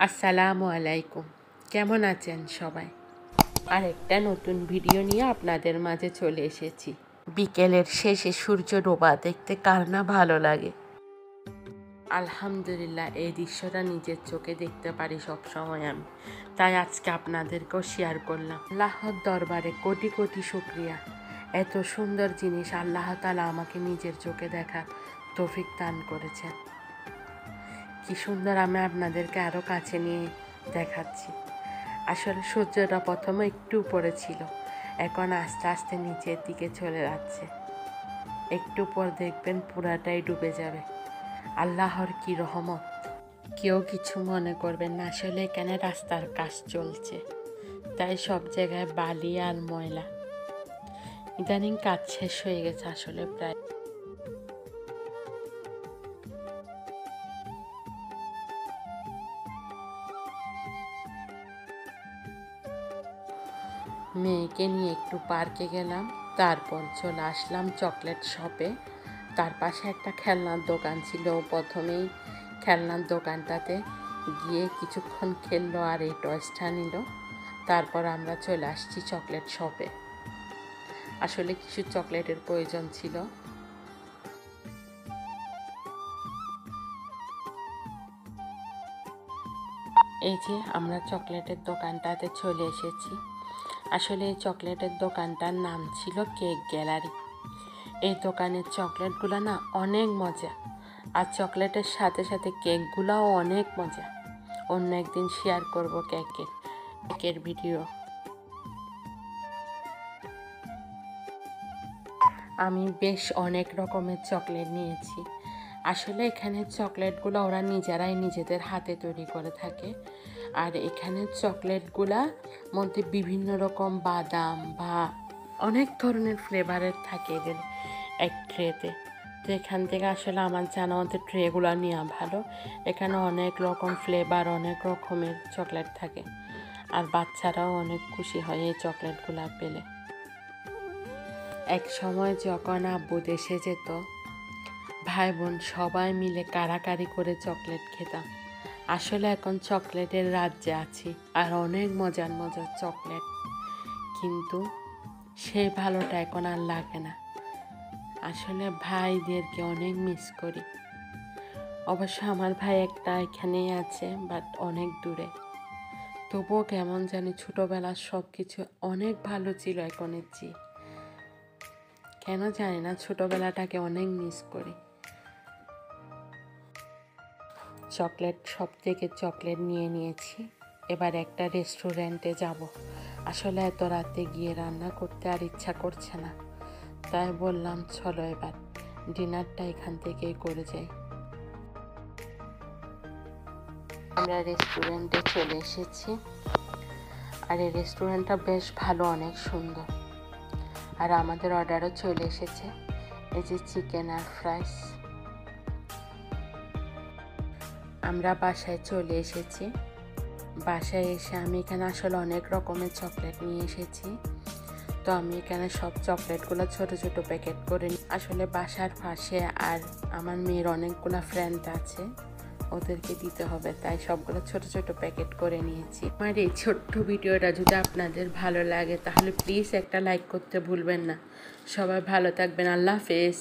আসসালামু আলাইকুম, কেমন আছেন সবাই? আরেকটা নতুন ভিডিও নিয়ে আপনাদের মাঝে চলে এসেছি। বিকেলের শেষে সূর্য ডোবা দেখতে কার না ভালো লাগে। আলহামদুলিল্লাহ, এই দৃশ্যটা নিজের চোখে দেখতে পারি সব সময় আমি, তাই আজকে আপনাদেরকেও শেয়ার করলাম। আল্লাহর দরবারে কোটি কোটি শুকরিয়া, এত সুন্দর জিনিস আল্লাহ তাআলা আমাকে নিজের চোখে দেখার তৌফিক দান করেছেন। কি সুন্দর, আমি আপনাদেরকে আরও কাছে নিয়ে দেখাচ্ছি। আসলে সূর্যটা প্রথমে একটু উপরে ছিল, এখন আস্তে আস্তে নিচের দিকে চলে যাচ্ছে। একটু পর দেখবেন পুরাটাই ডুবে যাবে। আল্লাহর কি রহমত। কেউ কিছু মনে করবেন না, আসলে এখানে রাস্তার কাজ চলছে, তাই সব জায়গায় বালি আর ময়লা। ইদানিং কাজ শেষ হয়ে গেছে আসলে প্রায়। মেয়েকে নিয়ে একটু পার্কে গেলাম, তারপর চলে আসলাম চকলেট শপে। তার পাশে একটা খেলনার দোকান ছিল, প্রথমেই খেলনার দোকানটাতে গিয়ে কিছুক্ষণ খেললো আর এই টয়েসটা নিল। তারপর আমরা চলে আসছি চকলেট শপে। আসলে কিছু চকলেটের প্রয়োজন ছিল। এই যে আমরা চকলেটের দোকানটাতে চলে এসেছি। আসলে এই চকলেটের দোকানটার নাম ছিল কেক গ্যালারি। এই দোকানের চকলেটগুলো না অনেক মজা, আর চকলেটের সাথে সাথে কেকগুলোও অনেক মজা। অন্য একদিন শেয়ার করব কেকের ভিডিও। আমি বেশ অনেক রকমের চকলেট নিয়েছি। আসলে এখানে চকলেটগুলো ওরা নিজেরাই নিজেদের হাতে তৈরি করে থাকে, আর এখানে চকলেটগুলার মধ্যে বিভিন্ন রকম বাদাম বা অনেক ধরনের ফ্লেভারের থাকে এদের এক ট্রেতে। তো এখান থেকে আসলে আমার জানা মতো ট্রেগুলো নেওয়া ভালো। এখানে অনেক রকম ফ্লেভার, অনেক রকমের চকলেট থাকে, আর বাচ্চারাও অনেক খুশি হয় এই চকলেটগুলো পেলে। এক সময় যখন আব্বু দেশে যেত, ভাই বোন সবাই মিলে কাড়াকাড়ি করে চকলেট খেতাম। আসলে এখন চকলেটের রাজ্যে আছি, আর অনেক মজার মজার চকলেট, কিন্তু সেই ভালোটা এখন আর লাগে না। আসলে ভাইদেরকে অনেক মিস করি। অবশ্য আমার ভাই একটা এখানেই আছে, বাট অনেক দূরে। তবুও কেমন জানি ছোটোবেলার সব কিছু অনেক ভালো ছিল এখনের চেয়ে। কেন জানি না, ছোটোবেলাটাকে অনেক মিস করি। চকলেট শপ থেকে চকলেট নিয়ে নিয়েছি। এবার একটা রেস্টুরেন্টে যাব। আসলে এত রাতে গিয়ে রান্না করতে আর ইচ্ছা করছে না, তাই বললাম চলো এবার ডিনারটা এখান থেকেই করে যাই। আমরা রেস্টুরেন্টে চলে এসেছি, আর এই রেস্টুরেন্টটা বেশ ভালো, অনেক সুন্দর। আর আমাদের অর্ডারও চলে এসেছে। এই যে চিকেন আর ফ্রাইস। আমরা বাসায় চলে এসেছি। বাসায় এসে আমি এখানে আসলে অনেক রকমের চকলেট নিয়ে এসেছি। তো আমি এখানে সব চকলেটগুলো ছোট ছোট প্যাকেট করে আসলে বাসার পাশে আর আমার মেয়ের অনেকগুলো ফ্রেন্ড আছে, ওদেরকে দিতে হবে, তাই সবগুলো ছোট ছোট প্যাকেট করে নিয়েছি। আমার এই ছোট্ট ভিডিওটা যদি আপনাদের ভালো লাগে তাহলে প্লিজ একটা লাইক করতে ভুলবেন না। সবাই ভালো থাকবেন। আল্লাহ হাফেজ।